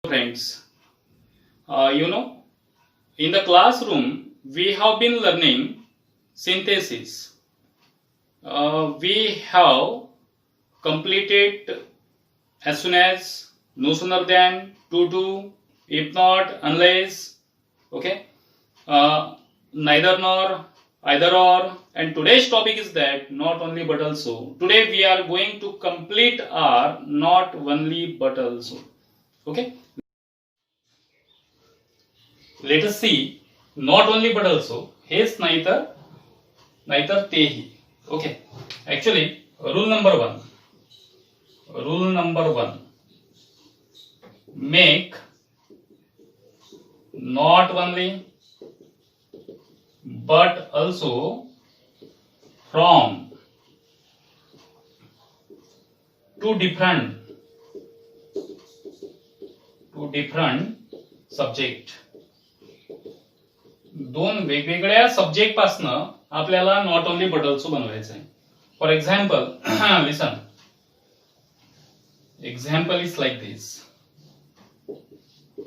friends. In the classroom, we have been learning synthesis. We have completed as soon as, no sooner than, to, if not, unless, okay, neither nor, either or, and today's topic is that not only but also. Today we are going to complete our not only but also. Okay, let us see not only but also. हेच नाहीतर तेही. Okay, actually rule number one, make not only but also from two different subject. दोन वेगवेगळ्या subject पासनं आपल्याला not only but also बनवायचं आहे. For example listen, example is like this.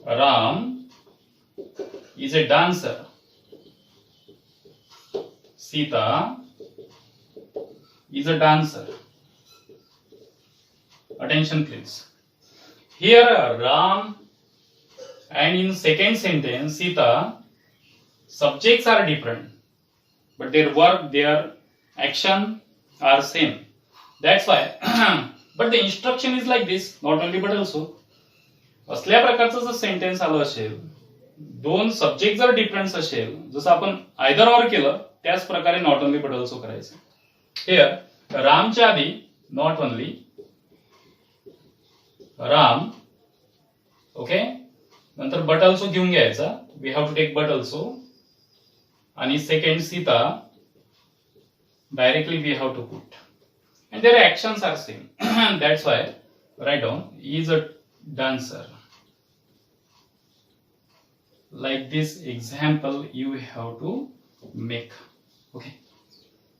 Ram is a dancer. Sita is a dancer. Attention please. Here Ram and in second sentence Sita, subjects are different but their work, their action are same. That's why but the instruction is like this, not only but also. असल्या प्रकारचं जर sentence आलं असेल, दोन subject जर difference असेल, जसं आपण आयदर ऑर केलं त्याच प्रकारे नॉट ओनली बट ऑल्सो करायचं. हिअर रामच्या आधी नॉट ओनली राम, ओके, नंतर बट ऑल्सो घेऊन घ्यायचा. We have to take but also. आणि second Sita, directly we have to put. And their actions are same. That's why write down is a dancer. Like this example you have to make. Okay.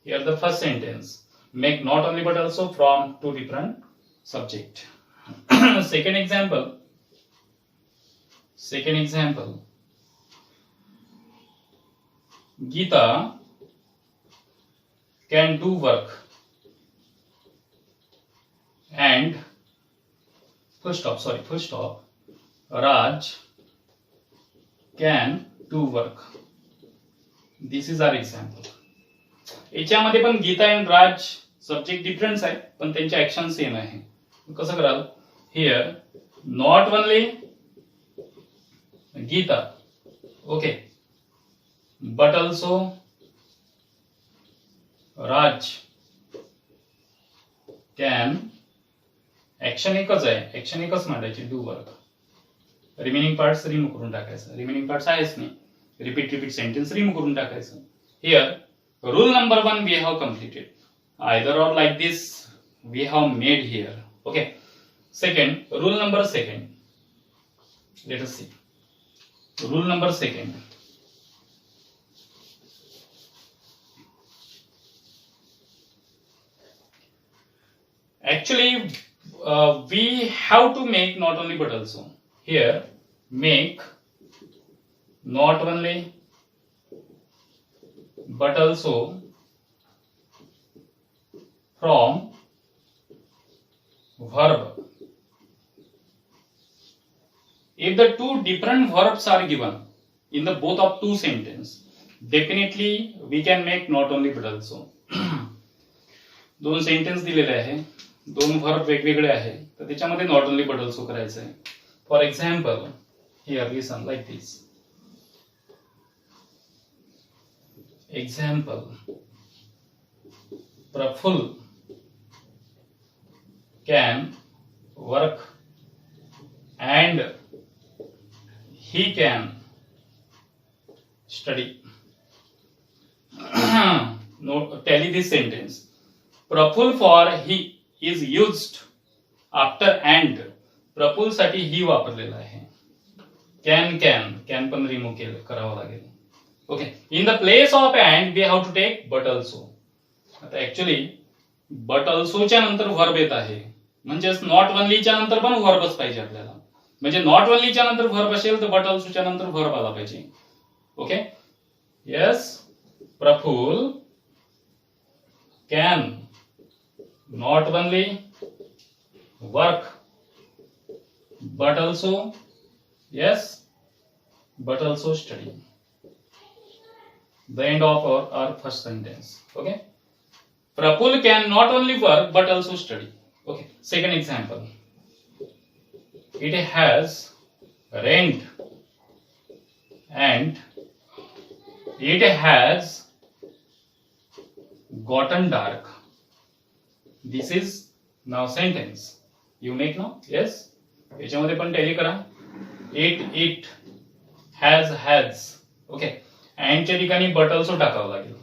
Here the first sentence. Make not only but also from two different subject. Second example. Geeta can do work. And full stop. Raj can do work. This is our example. याच्यामध्ये पण Geeta and Raj subject difference आहे पण त्यांचे action same आहे. कसं कराल? Here not only Geeta, okay, but also Raj can. Action एकच आहे, ऍक्शन एकच मांडायची, do work. Remaining parts remove करून टाकायचं. रिमेनिंग पार्ट्स आहेच नाही, रिपीट सेंटेन्स रिमूव्ह करून टाकायचं. Here rule number 1 we have completed. Either or like this we have made here. Okay. Second, rule number second. Let us see. Rule number second. Actually, we have to make not only but also. Here, make not only but also from verb. If the two different verbs are given in the both of two sentences, definitely we can make not only but also. दोन sentence दिलेले आहे, दोन verb वेगवेगळे आहे, तर त्याच्यामध्ये not only but also करायचं आहे. For example here listen like this. Example, Prafulla can work and he can study. Tally this sentence. Prafulla for he is used after and. Prafulla साठी ही वापरलेला आहे. कॅन पण रिमूव्ह करावं लागेल. Okay. In the place of and we have to take but also. आता actually but ऑल्सोच्या नंतर verb येत आहे, म्हणजेच नॉट ओनलीच्या नंतर पण वर्बच पाहिजे आपल्याला. म्हणजे नॉट ओनलीच्या नंतर व्हर्ब असेल तर बट ऑल्सोच्या नंतर व्हर्ब आला पाहिजे. Okay. Yes, Praful can not only work but also, yes, but also study. The end of our first sentence. Okay. Praful can not only work but also study. Okay. Second example. It has rained and it has gotten dark. This is now sentence. You make now? Yes. याच्यामध्ये पण tally करा. It has. Okay. अँडच्या ठिकाणी but also टाकावं लागेल.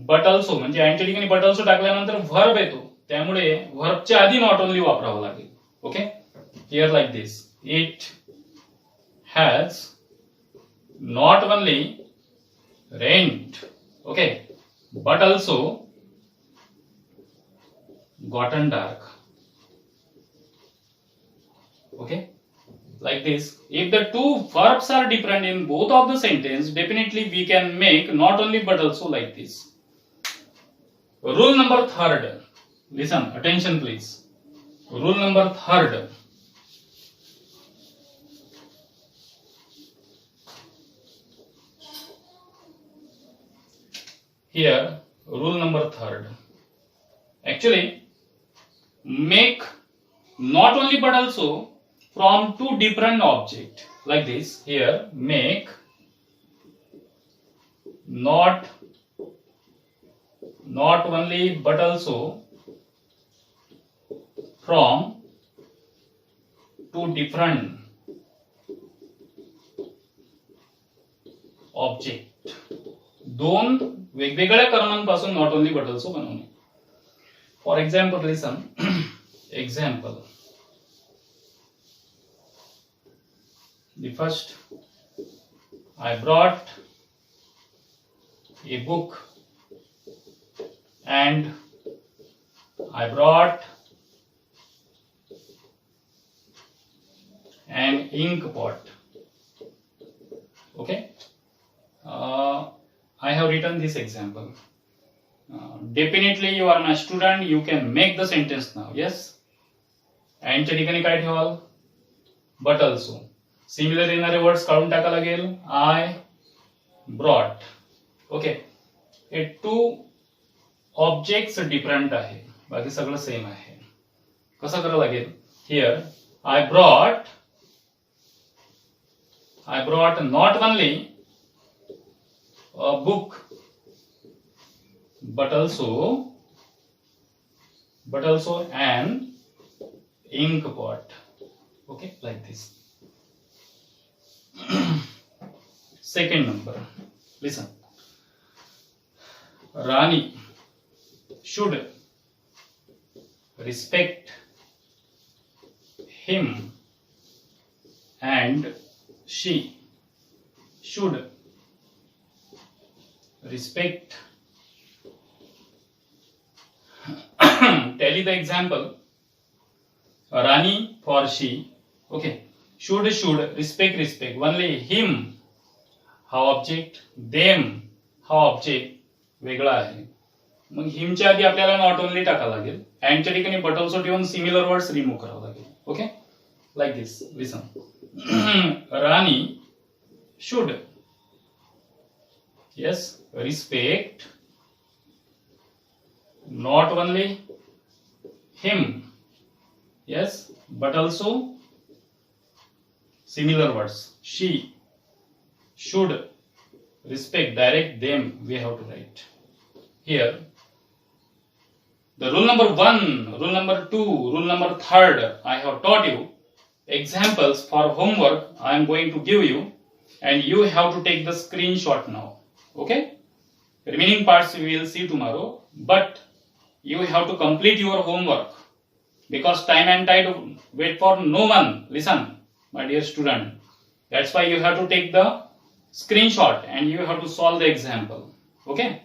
But also म्हणजे अँडच्या ठिकाणी but also टाकल्यानंतर verb येतो, त्यामुळे व्हर्बच्या आधी नॉट ओनली वापरावं लागेल. Okay. Here like this. It has not only rent. Okay. But also gotten dark. Okay, like this. If the two verbs are different in both of the sentence, definitely we can make not only but also like this. Rule number 3. Listen, attention please. Rule number 3. Here, rule number 3. Actually, make not only but also from two different objects like this. Here, make not only but also from two different object. दोन वेगवेगळ्या कर्मांपासून not only but also बनवणे. For example, listen. Example. The first, I brought a book and I brought an ink pot. Okay. I have written this example. Definitely you are my student. You can make the sentence now. Yes. And च्या ठिकाणी काय ठेवाल? But also. Similar येणारे words काढून टाका लागेल. आय brought. Okay. हे two objects different आहे, बाकी सगळं सेम आहे. कसं करावं लागेल? Here I brought not only a book but also an ink pot. Okay, like this. Second number, listen. Rani should respect him and she should respect. Tell you the example. Rani for she. Okay. Should respect. Only him हा object, them हा object वेगळा आहे. मग हिमच्या आधी आपल्याला not only टाकावं लागेल. अँडच्या ठिकाणी but also ठेवून सिमिलर वर्ड्स रिमूव्ह करावं लागेल. Okay. Like this. Listen. Rani should, yes, respect not only him, yes, but also similar words. She should respect, direct, them we have to write here. The rule number 1, rule number 2, rule number 3 I have taught you. Examples for homework I am going to give you, and you have to take the screenshot now. Okay, remaining parts we will see tomorrow, but you have to complete your homework because time and tide wait for no one. Listen, my dear student, that's why you have to take the screenshot and you have to solve the example. Okay.